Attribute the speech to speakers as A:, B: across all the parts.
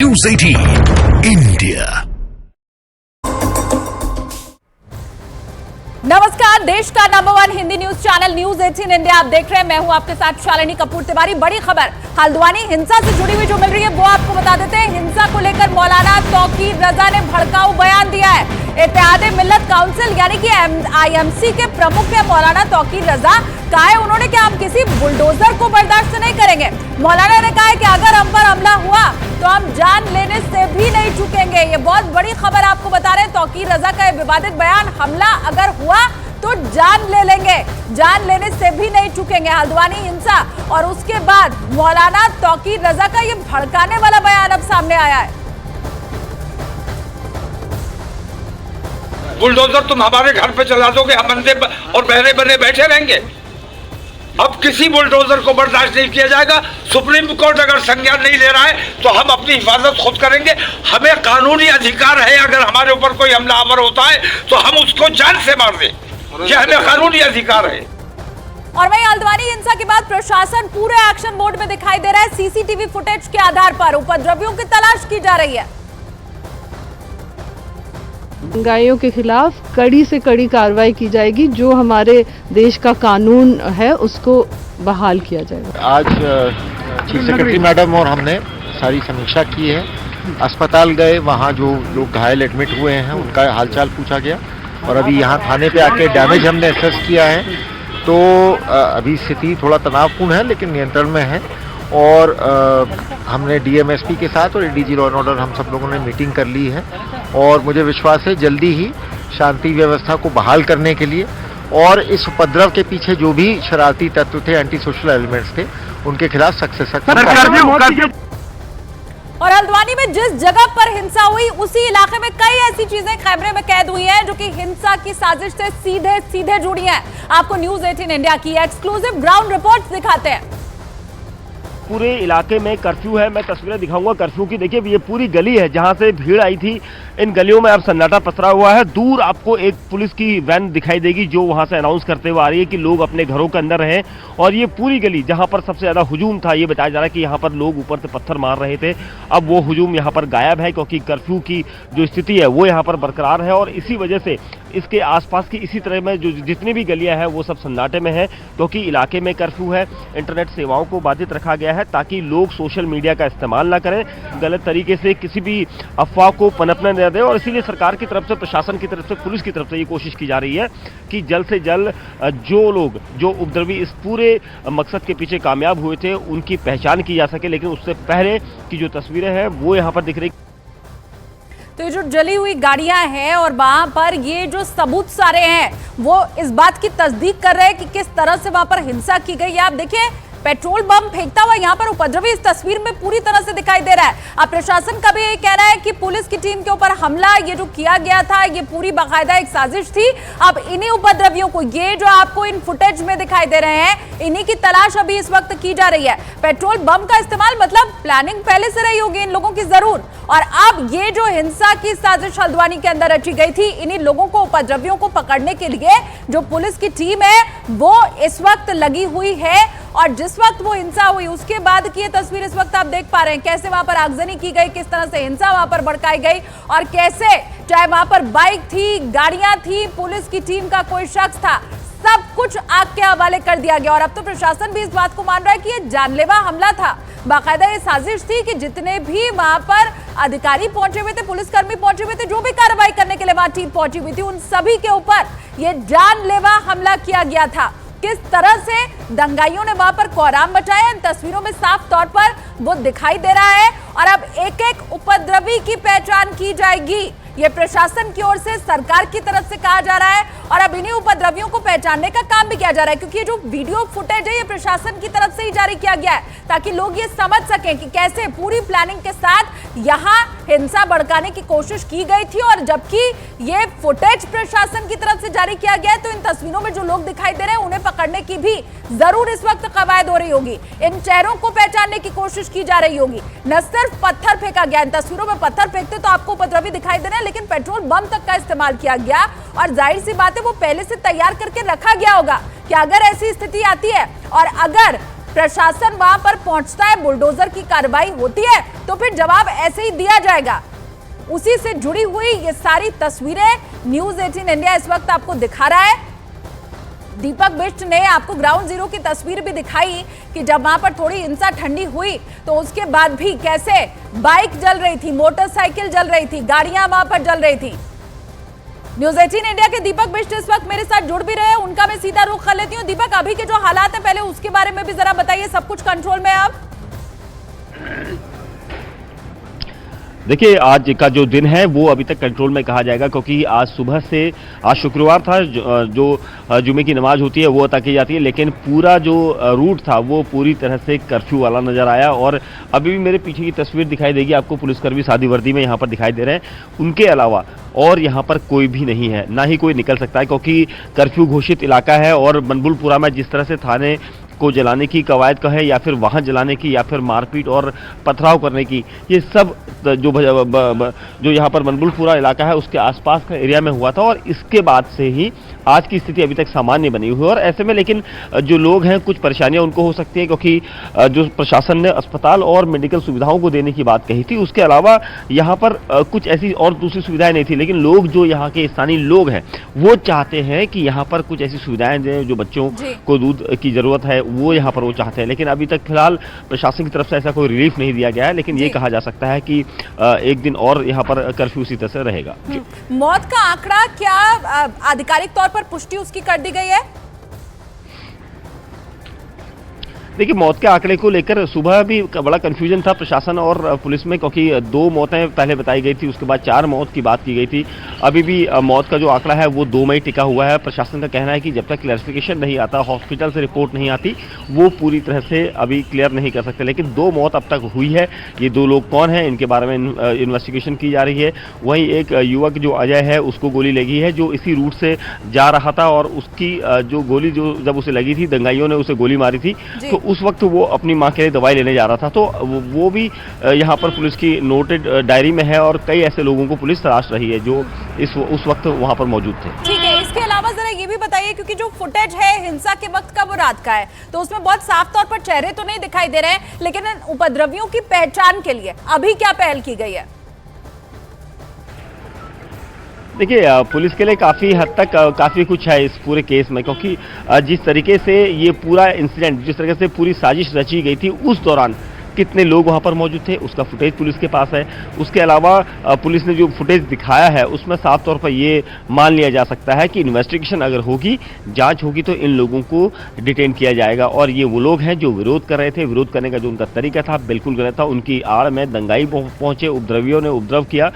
A: News 18 India।
B: नमस्कार, देश का number 1 Hindi news channel news 18 India आप देख रहे हैं। मैं हूं आपके साथ शालिनी कपूर तिवारी। बड़ी खबर हल्द्वानी हिंसा से जुड़ी हुई जो मिल रही है वो आपको बता देते हैं। हिंसा को लेकर मौलाना तौकीर रजा ने भड़काऊ बयान दिया है। इत्तेहाद मिल्लत काउंसिल यानी कि IMC के प्रमुख है मौलाना तौकीर रजा। कहा है उन्होंने कि हम किसी बुलडोजर को बर्दाश्त नहीं करेंगे। मौलाना ने कहा है कि अगर हम पर हमला हुआ तो हम जान लेने से भी नहीं चूकेंगे। ये बहुत बड़ी खबर आपको बता रहे हैं। तौकीर रजा का विवादित बयान, हमला अगर हुआ तो जान ले लेंगे, जान लेने से भी नहीं चूकेंगे। हल्द्वानी हिंसा और उसके बाद मौलाना तौकीर रजा का ये भड़काने वाला बयान अब सामने आया है।
C: बुलडोजर तुम हमारे घर पे चला दोगे, हम अंधे और बहरे बने बैठे रहेंगे। अब किसी बुलडोजर को बर्दाश्त नहीं किया जाएगा। सुप्रीम कोर्ट अगर संज्ञान नहीं ले रहा है तो हम अपनी हिफाजत खुद करेंगे। हमें कानूनी अधिकार है, अगर हमारे ऊपर कोई हमलावर होता है तो हम उसको जान से मार दें, यह हमें कानूनी अधिकार है।
B: और वहीं हल्द्वानी हिंसा के बाद प्रशासन पूरे एक्शन मोड में दिखाई दे रहा है। सीसीटीवी फुटेज के आधार पर उपद्रवियों की तलाश की जा रही है।
D: दंगाइयों के खिलाफ कड़ी से कड़ी कार्रवाई की जाएगी। जो हमारे देश का कानून है उसको बहाल किया जाएगा।
E: आज चीफ सेक्रेटरी मैडम और हमने सारी समीक्षा की है। अस्पताल गए, वहाँ जो लोग घायल एडमिट हुए हैं उनका हालचाल पूछा गया और अभी यहाँ थाने पे आके डैमेज हमने असेस किया है। तो अभी स्थिति थोड़ा तनावपूर्ण है लेकिन नियंत्रण में है। और हमने DMSP के साथ और ADG लॉ एंड ऑर्डर हम सब लोगों ने मीटिंग कर ली है और मुझे विश्वास है जल्दी ही शांति व्यवस्था को बहाल करने के लिए और इस उपद्रव के पीछे जो भी शरारती तत्व थे, एंटी सोशल एलिमेंट्स थे, उनके खिलाफ सख्त से सख्त।
B: और हल्द्वानी में जिस जगह पर हिंसा हुई उसी इलाके में कई ऐसी चीजें कैमरे में कैद हुई हैं जो कि हिंसा की साजिश से सीधे सीधे जुड़ी हैं। आपको न्यूज 18 इंडिया की एक्सक्लूसिव ग्राउंड रिपोर्ट दिखाते हैं।
F: पूरे इलाके में कर्फ्यू है। मैं तस्वीरें दिखाऊंगा कर्फ्यू की। देखिए ये पूरी गली है जहां से भीड़ आई थी। इन गलियों में अब सन्नाटा पसरा हुआ है। दूर आपको एक पुलिस की वैन दिखाई देगी जो वहां से अनाउंस करते हुए आ रही है कि लोग अपने घरों के अंदर रहें। और ये पूरी गली जहां पर सबसे ज्यादा हुजूम था, ये बताया जा रहा है कि यहाँ पर लोग ऊपर से पत्थर मार रहे थे। अब वो हुजूम यहाँ पर गायब है क्योंकि कर्फ्यू की जो स्थिति है वो यहाँ पर बरकरार है। और इसी वजह से इसके आसपास की इसी तरह में जो जितनी भी गलियां हैं वो सब सन्नाटे में है क्योंकि इलाके में कर्फ्यू है। इंटरनेट सेवाओं को बाधित रखा गया है ताकि लोग सोशल मीडिया का इस्तेमाल ना करें, गलत तरीके से किसी भी अफवाह को पनपने न दें। और इसीलिए सरकार की तरफ से, प्रशासन की तरफ से, पुलिस की तरफ से ये कोशिश की जा रही है कि जल्द से जल्द जो लोग, जो उपद्रवी इस पूरे मकसद के पीछे कामयाब हुए थे उनकी पहचान की जा सके। लेकिन उससे पहले की जो तस्वीरें हैं वो यहाँ पर दिख रही।
B: तो ये जो जली हुई गाड़ियां हैं और वहां पर ये जो सबूत सारे हैं वो इस बात की तस्दीक कर रहे हैं कि किस तरह से वहां पर हिंसा की गई है। आप देखिए पेट्रोल बम फेंकता हुआ यहाँ पर उपद्रवी इस तस्वीर में पूरी तरह से दिखाई दे रहा है। अब प्रशासन का भी ये कह रहा है कि पुलिस की टीम के ऊपर हमला ये जो किया गया था ये पूरी बाकायदा एक साजिश थी। अब इन्हीं उपद्रवियों को, ये जो आपको इन फुटेज में दिखाई दे रहे हैं, इन्हीं की तलाश अभी इस वक्त की जा रही है। पेट्रोल बम का इस्तेमाल मतलब प्लानिंग पहले से रही होगी इन लोगों की जरूर। और अब ये जो हिंसा की साजिश हल्द्वानी के अंदर रची गई थी, इन्हीं लोगों को, उपद्रवियों को पकड़ने के लिए जो पुलिस की टीम है वो इस वक्त लगी हुई है। और जिस वक्त वो हिंसा हुई उसके बाद की ये तस्वीर इस वक्त आप देख पा रहे हैं कैसे वहां पर आगजनी की गई, किस तरह से हिंसा वहां पर भड़काई गई और कैसे चाहे वहां पर बाइक थी, गाड़ियां थी, पुलिस की टीम का कोई शख्स था, सब कुछ आग के हवाले कर दिया गया। और अब तो प्रशासन भी इस बात को मान रहा है कि ये जानलेवा हमला था, बाकायदा ये साजिश थी कि जितने भी वहां पर अधिकारी पहुंचे हुए थे, पुलिसकर्मी पहुंचे हुए थे, जो भी कार्रवाई करने के लिए वहां टीम पहुंची हुई थी, उन सभी के ऊपर ये जानलेवा हमला किया गया था। किस तरह से दंगाइयों ने वहां पर कोहराम मचाया इन तस्वीरों में साफ तौर पर वो दिखाई दे रहा है। और अब एक एक उपद्रवी की पहचान की जाएगी, ये प्रशासन की ओर से, सरकार की तरफ से कहा जा रहा है। और अब इन्हीं उपद्रवियों को पहचानने का काम भी किया जा रहा है क्योंकि ये जो वीडियो फुटेज है ये प्रशासन की तरफ से ही जारी किया गया है ताकि लोग ये समझ सकें कि कैसे पूरी प्लानिंग के साथ यहाँ हिंसा भड़काने की कोशिश की गई थी। और जबकि ये फुटेज प्रशासन की तरफ से जारी किया गया है तो इन तस्वीरों में जो लोग दिखाई दे रहे हैं उन्हें पकड़ने की भी जरूर इस वक्त कवायद हो रही होगी। इन चेहरों को पहचानने की कोशिश की जा रही होगी। न सिर्फ पत्थर फेंका गया, इन तस्वीरों में पत्थर फेंकते तो आपको उपद्रवी दिखाई दे रहे हैं लेकिन पेट्रोल बम तक का इस्तेमाल किया गया। और जाहिर सी बात है वो पहले से तैयार करके रखा गया होगा कि अगर ऐसी स्थिति आती है और अगर प्रशासन वहां पर पहुंचता है, बुलडोजर की कार्रवाई होती है, तो फिर जवाब ऐसे ही दिया जाएगा। उसी से जुड़ी हुई ये सारी तस्वीरें न्यूज़ 18 इंडिया इस वक्त आपको दिखा रहा है। दीपक बिष्ट ने आपको ग्राउंड जीरो की तस्वीर भी दिखाई कि जब वहां पर थोड़ी हिंसा ठंडी हुई तो उसके बाद भी कैसे बाइक जल रही थी, मोटरसाइकिल जल रही थी, गाड़ियां वहां पर जल रही थी। न्यूज़ 18 इंडिया के दीपक बिष्ट इस वक्त मेरे साथ जुड़ भी रहे हैं, उनका मैं सीधा रुख कर लेती हूँ। दीपक, अभी के जो हालात है पहले उसके बारे में भी जरा बताइए। सब कुछ कंट्रोल में है अब?
F: देखिए, आज का जो दिन है वो अभी तक कंट्रोल में कहा जाएगा, क्योंकि आज सुबह से, आज शुक्रवार था, जो जुमे की नमाज होती है वो अता की जाती है, लेकिन पूरा जो रूट था वो पूरी तरह से कर्फ्यू वाला नजर आया। और अभी भी मेरे पीछे की तस्वीर दिखाई देगी आपको, पुलिसकर्मी सादी वर्दी में यहाँ पर दिखाई दे रहे हैं। उनके अलावा और यहाँ पर कोई भी नहीं है, ना ही कोई निकल सकता है, क्योंकि कर्फ्यू घोषित इलाका है। और मनबुलपुरा में जिस तरह से थाने को जलाने की कवायद का है, या फिर वाहन जलाने की, या फिर मारपीट और पथराव करने की, ये सब जो यहाँ पर मनबुलपुरा इलाका है उसके आसपास का एरिया में हुआ था। और इसके बाद से ही आज की स्थिति अभी तक सामान्य बनी हुई है। और ऐसे में लेकिन जो लोग हैं, कुछ परेशानियां उनको हो सकती है, क्योंकि जो प्रशासन ने अस्पताल और मेडिकल सुविधाओं को देने की बात कही थी, उसके अलावा यहाँ पर कुछ ऐसी और दूसरी सुविधाएं नहीं थी। लेकिन लोग, जो यहाँ के स्थानीय लोग हैं, वो चाहते हैं कि यहाँ पर कुछ ऐसी सुविधाएं दें, जो बच्चों को दूध की जरूरत है वो यहाँ पर वो चाहते हैं। लेकिन अभी तक फिलहाल प्रशासन की तरफ से ऐसा कोई रिलीफ नहीं दिया गया है। लेकिन ये कहा जा सकता है कि एक दिन और यहाँ पर कर्फ्यू इसी तरह से रहेगा।
B: मौत का आंकड़ा क्या आधिकारिक तौर पर पुष्टि उसकी कर दी गई है?
F: देखिए, मौत के आंकड़े को लेकर सुबह भी बड़ा कंफ्यूजन था प्रशासन और पुलिस में, क्योंकि 2 मौतें पहले बताई गई थी, उसके बाद 4 मौत की बात की गई थी। अभी भी मौत का जो आंकड़ा है वो 2 मई टिका हुआ है। प्रशासन का कहना है कि जब तक क्लैरिफिकेशन नहीं आता, हॉस्पिटल से रिपोर्ट नहीं आती, वो पूरी तरह से अभी क्लियर नहीं कर सकते। लेकिन 2 मौत अब तक हुई है। ये 2 लोग कौन हैं, इनके बारे में इन्वेस्टिगेशन की जा रही है। वहीं एक युवक जो अजय है, उसको गोली लगी है, जो इसी रूट से जा रहा था, और उसकी जो गोली जब उसे लगी थी, दंगाइयों ने उसे गोली मारी थी, तो उस वक्त वो अपनी मां के लिए दवाई लेने जा रहा था। तो वो भी यहाँ पर पुलिस की नोटेड डायरी में है। और कई ऐसे लोगों को पुलिस तलाश रही है जो उस वक्त वहाँ पर मौजूद थे।
B: ठीक है, इसके अलावा जरा ये भी बताइए, क्योंकि जो फुटेज है हिंसा के वक्त का वो रात का है, तो उसमें बहुत साफ तौर पर चेहरे तो नहीं दिखाई दे रहे हैं, लेकिन उपद्रवियों की पहचान के लिए अभी क्या पहल की गई है?
F: देखिए, पुलिस के लिए काफ़ी हद तक काफ़ी कुछ है इस पूरे केस में, क्योंकि जिस तरीके से ये पूरा इंसिडेंट, जिस तरीके से पूरी साजिश रची गई थी, उस दौरान कितने लोग वहां पर मौजूद थे उसका फुटेज पुलिस के पास है। उसके अलावा पुलिस ने जो फुटेज दिखाया है उसमें साफ तौर पर ये मान लिया जा सकता है कि इन्वेस्टिगेशन अगर होगी, जांच होगी, तो इन लोगों को डिटेन किया जाएगा। और ये वो लोग हैं जो विरोध कर रहे थे। विरोध करने का जो उनका तरीका था बिल्कुल गलत था। उनकी आड़ में दंगाई पहुंचे, उपद्रवियों ने उपद्रव किया।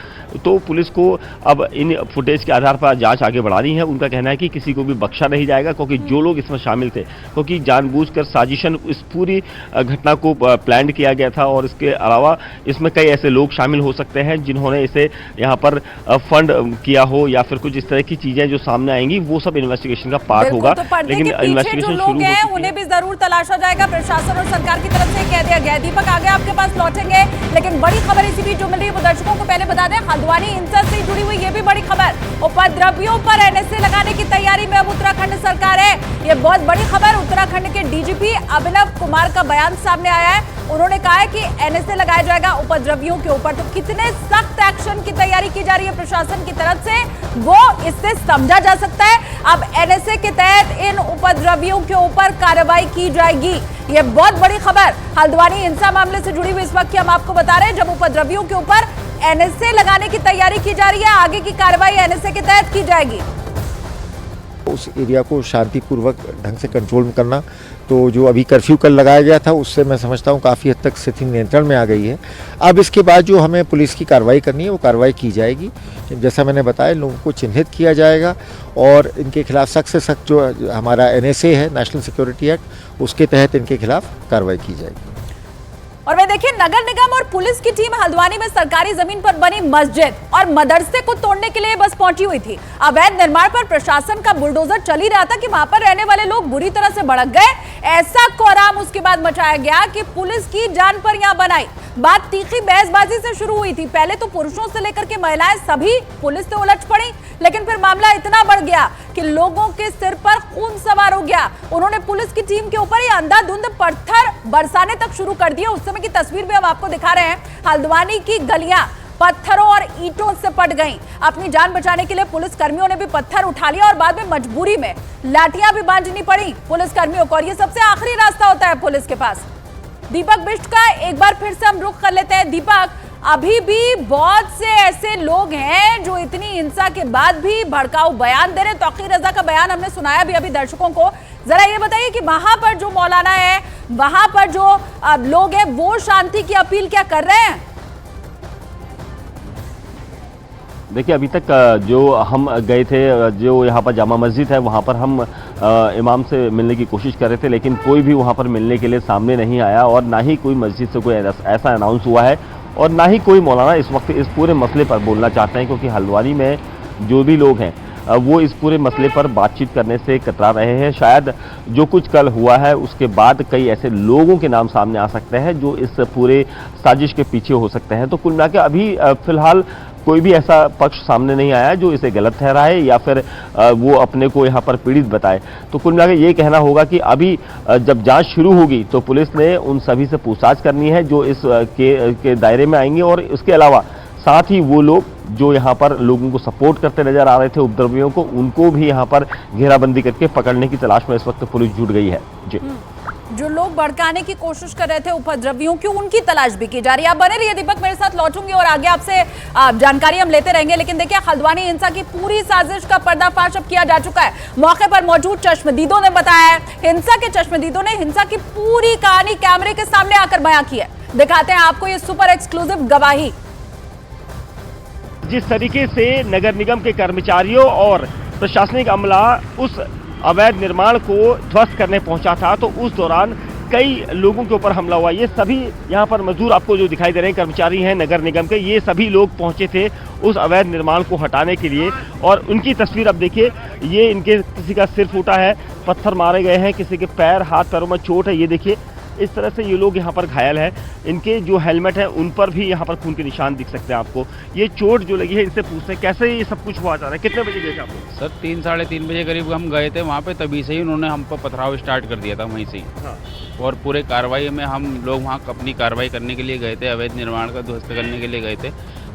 F: तो पुलिस को अब इन फुटेज के आधार पर जांच आगे बढ़ानी है। उनका कहना है कि किसी को भी बख्शा नहीं जाएगा, क्योंकि जो लोग इसमें शामिल थे, क्योंकि जानबूझकर साजिशन इस पूरी घटना को प्लान किया गया था। और इसके अलावा इसमें कई ऐसे लोग शामिल हो सकते हैं जिन्होंने इसे यहाँ पर फंड किया हो, या फिर कुछ इस तरह की चीजें जो सामने आएंगी, वो सब इन्वेस्टिगेशन का पार्ट होगा।
B: तो लेकिन इन्वेस्टिगेशन शुरू हो चुकी है, उन्हें भी जरूर तलाशा जाएगा। प्रशासन और सरकार की तरफ से कह दिया गया है। दीपक, आगे आपके पास लौटेंगे, लेकिन बड़ी खबर इसी बीच जो मिल रही है वो दर्शकों को पहले बता दें। हल्द्वानी हिंसा से जुड़ी हुई ये भी बड़ी खबर, उपद्रवियों पर एनएसए लगाने की तैयारी में अब उत्तराखंड सरकार है। ये बहुत बड़ी खबर। उत्तराखंड के डीजीपी अभिनव कुमार का बयान सामने आया है। उन्होंने कहा है कि एनएसए लगाया जाएगा उपद्रवियों के ऊपर। तो कितने सख्त एक्शन की तैयारी की जा रही है प्रशासन की तरफ से, वो इससे समझा जा सकता है। अब एनएसए के तहत इन उपद्रवियों के ऊपर कार्रवाई की जाएगी। ये बहुत बड़ी खबर हल्द्वानी हिंसा मामले से जुड़ी हुई इस वक्त की हम आपको बता रहे हैं, जब उपद्रवियों के ऊपर एनएसए लगाने की तैयारी की जा रही है। आगे की कार्रवाई एनएसए के तहत की जाएगी।
E: उस एरिया को शांतिपूर्वक ढंग से कंट्रोल में करना, तो जो अभी कर्फ्यू कल लगाया गया था उससे मैं समझता हूँ काफ़ी हद तक स्थिति नियंत्रण में आ गई है। अब इसके बाद जो हमें पुलिस की कार्रवाई करनी है वो कार्रवाई की जाएगी। जैसा मैंने बताया, लोगों को चिन्हित किया जाएगा और इनके खिलाफ सख्त से सख्त जो हमारा एनएसए है, नेशनल सिक्योरिटी एक्ट, उसके तहत इनके खिलाफ कार्रवाई की जाएगी।
B: और वे देखिए, नगर निगम और पुलिस की टीम हल्द्वानी में सरकारी जमीन पर बनी मस्जिद और मदरसे को तोड़ने के लिए बस पहुंची हुई थी। अवैध निर्माण पर प्रशासन का बुलडोजर चल ही रहा था कि वहां पर रहने वाले लोग बुरी तरह से भड़क गए। ऐसा कोहराम उसके बाद मचाया गया कि पुलिस की जान पर यहां बनाई। बात तीखी बहसबाजी से शुरू हुई थी। पहले तो पुरुषों से लेकर के महिलाएं सभी पुलिस से उलझ पड़ी, लेकिन फिर मामला इतना बढ़ गया कि लोगों के सिर पर खून सवार हो गया। उन्होंने पुलिस की टीम के ऊपर ही अंधाधुंध पत्थर बरसाने तक शुरू कर दिए। उस समय की तस्वीर भी हम आपको दिखा रहे हैं। हल्द्वानी की गलियां पत्थरों और ईंटों से पट गईं। अपनी जान बचाने के लिए पुलिस कर्मियों ने भी पत्थर उठा लिया और बाद में मजबूरी में लाठियां भी बांधनी पड़ी पुलिस कर्मियों को। और ये सबसे आखिरी रास्ता होता है पुलिस के पास। दीपक बिष्ट का एक बार फिर से हम रुख कर लेते हैं। दीपक, अभी भी बहुत से ऐसे लोग हैं जो इतनी हिंसा के बाद भी भड़काऊ बयान दे रहे हैं। तौकीर रजा का बयान हमने सुनाया भी अभी दर्शकों को। जरा ये बताइए कि वहां पर जो मौलाना है, वहां पर जो लोग हैं, वो शांति की अपील क्या कर रहे हैं?
F: देखिए, अभी तक जो हम गए थे, जो यहाँ पर जामा मस्जिद है, वहाँ पर हम इमाम से मिलने की कोशिश कर रहे थे, लेकिन कोई भी वहाँ पर मिलने के लिए सामने नहीं आया और ना ही कोई मस्जिद से कोई ऐसा अनाउंस हुआ है और ना ही कोई मौलाना इस वक्त इस पूरे मसले पर बोलना चाहते हैं, क्योंकि हल्द्वानी में जो भी लोग हैं वो इस पूरे मसले पर बातचीत करने से कतरा रहे हैं। शायद जो कुछ कल हुआ है उसके बाद कई ऐसे लोगों के नाम सामने आ सकते हैं जो इस पूरे साजिश के पीछे हो सकते हैं। तो कुल मिला के अभी फिलहाल कोई भी ऐसा पक्ष सामने नहीं आया जो इसे गलत ठहराए या फिर वो अपने को यहाँ पर पीड़ित बताए। तो कुल मिला के ये कहना होगा कि अभी जब जांच शुरू होगी तो पुलिस ने उन सभी से पूछताछ करनी है जो इस के दायरे में आएंगे, और इसके अलावा साथ ही वो लोग जो यहाँ पर लोगों को सपोर्ट करते नजर आ रहे थे, उपद्रवियों को, उनको भी यहाँ पर घेराबंदी करके पकड़ने की तलाश में इस वक्त पुलिस जुट गई है। जी,
B: जो लोग भड़काने की कोशिश कर रहे थे उपद्रवियों की, उनकी तलाश भी की जा रही है। आप बने रहिए दीपक, मेरे साथ लौटूंगी और आगे आपसे जानकारी हम लेते रहेंगे। लेकिन देखिए, हल्द्वानी हिंसा की पूरी साजिश का पर्दाफाश अब किया जा चुका है। मौके पर मौजूद चश्मदीदों ने बताया है, हिंसा के चश्मदीदों ने हिंसा की पूरी कहानी कैमरे के सामने आकर बयां की है। दिखाते हैं आपको ये सुपर एक्सक्लूसिव गवाही।
F: जिस तरीके से नगर निगम के कर्मचारियों और प्रशासनिक अमला उस अवैध निर्माण को ध्वस्त करने पहुंचा था, तो उस दौरान कई लोगों के ऊपर हमला हुआ। ये सभी यहाँ पर मजदूर आपको जो दिखाई दे रहे हैं, कर्मचारी हैं नगर निगम के, ये सभी लोग पहुंचे थे उस अवैध निर्माण को हटाने के लिए। और उनकी तस्वीर अब देखिए, ये इनके किसी का सिर फूटा है, पत्थर मारे गए हैं, किसी के पैर हाथ पैरों में चोट है। ये देखिए, इस तरह से ये लोग यहाँ पर घायल हैं। इनके जो हेलमेट है उन पर भी यहाँ पर खून के निशान दिख सकते हैं आपको। ये चोट जो लगी है, इनसे पूछते हैं कैसे ये सब कुछ हुआ जा रहा है। कितने बजे गए थे आप लोग?
G: सर 3 साढ़े 3 बजे करीब हम गए थे वहाँ पे, तभी से ही उन्होंने हम पर पथराव स्टार्ट कर दिया था वहीं से ही।
F: हाँ।
G: और पूरे कार्रवाई में हम लोग वहाँ अपनी कार्रवाई करने के लिए गए थे, अवैध निर्माण का ध्वस्त करने के लिए गए थे,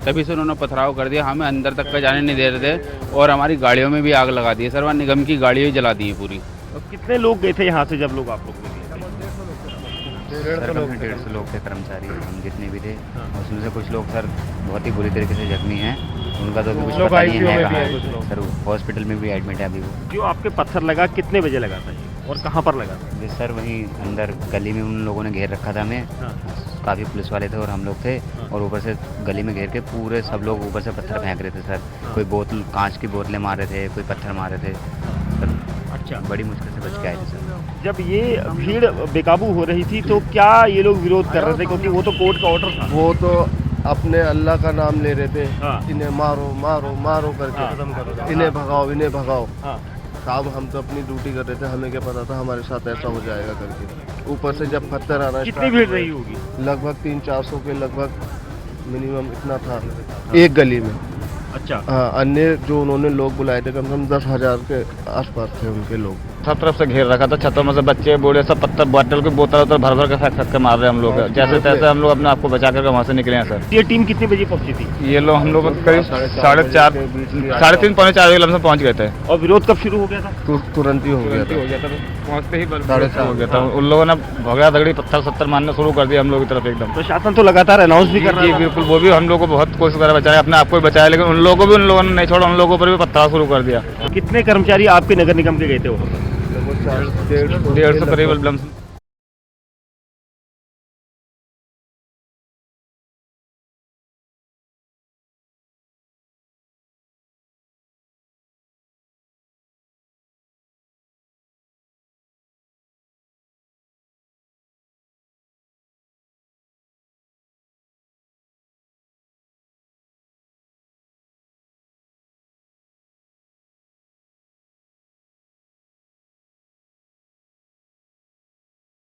G: तभी से उन्होंने पथराव कर दिया। हमें अंदर तक का जाने नहीं दे रहे थे और हमारी गाड़ियों में भी आग लगा दी है सर, वहाँ निगम की गाड़ियाँ जला दी है पूरी।
F: कितने लोग गए थे यहाँ से जब लोग आप लोग?
H: 150 लोग थे कर्मचारी, हम जितने भी थे। उसमें से कुछ लोग सर बहुत ही बुरी तरीके से जख्मी हैं, उनका तो अभी कुछ पता नहीं है कहाँ सर, हॉस्पिटल में भी एडमिट है अभी वो।
F: जो आपके पत्थर लगा कितने बजे लगा था और कहाँ पर लगा था?
H: जी सर, वहीं अंदर गली में उन लोगों ने घेर रखा था हमें। काफ़ी पुलिस वाले थे और हम लोग थे, और ऊपर से गली में घेर के पूरे सब लोग ऊपर से पत्थर फेंक रहे थे सर। कोई बोतल, कांच की बोतलें मार रहे थे, कोई पत्थर मार रहे थे सर।
F: अच्छा,
H: बड़ी मुश्किल से बच के आए थे सर।
F: जब ये भीड़ बेकाबू हो रही थी तो क्या ये लोग विरोध कर रहे थे? क्योंकि वो तो कोर्ट का ऑर्डर था।
I: वो तो अपने अल्लाह का नाम ले रहे थे।
F: हाँ।
I: इन्हें मारो मारो मारो करके खत्म करो, इन्हें भगाओ इन्हें भगाओ।
F: हाँ।
I: साहब, हम तो अपनी ड्यूटी कर रहे थे, हमें क्या पता था हमारे साथ ऐसा हो जाएगा करके। ऊपर से जब पत्थर आना,
F: कितनी भीड़ रही होगी?
I: लगभग 300-400 के लगभग मिनिमम इतना था एक गली में।
F: अच्छा।
I: हाँ, अन्य जो उन्होंने लोग बुलाए थे कम से कम 10,000 के आसपास थे उनके लोग।
J: सब तरफ से घेर रखा था, छतों में से बच्चे बूढ़े सब पत्थर बोतल की बोतल भर भर के फेंक के मार रहे हैं हम लोग। जैसे तैसे हम लोग अपने आप को बचा करके वहाँ से निकले हैं सर।
F: ये टीम कितने बजे पहुंची थी?
J: ये लोग हम लोग करीब 3:30 पौने 4 बजे लमसम पहुँच गए थे।
F: और विरोध कब शुरू हो गया था?
I: तुरंत ही हो गया था,
J: पहुँचते ही 4:30 हो गया था। उन लोगों ने भगड़ा दगड़ी पत्थर सत्तर मारना शुरू कर दिया हम लोग की तरफ एकदम।
F: प्रशासन तो लगातार अनाउंस भी कर रहा है।
J: बिल्कुल, वो भी हम लोग को बहुत कोशिश कर बचाया, अपने आप को भी बचाया, लेकिन उन लोगों को भी उन लोगों ने नहीं छोड़ा, उन लोगों पर भी पत्थर शुरू कर दिया।
F: कितने कर्मचारी आपके नगर निगम के गए थे वो?
I: 150
J: 150 करीब लमसम।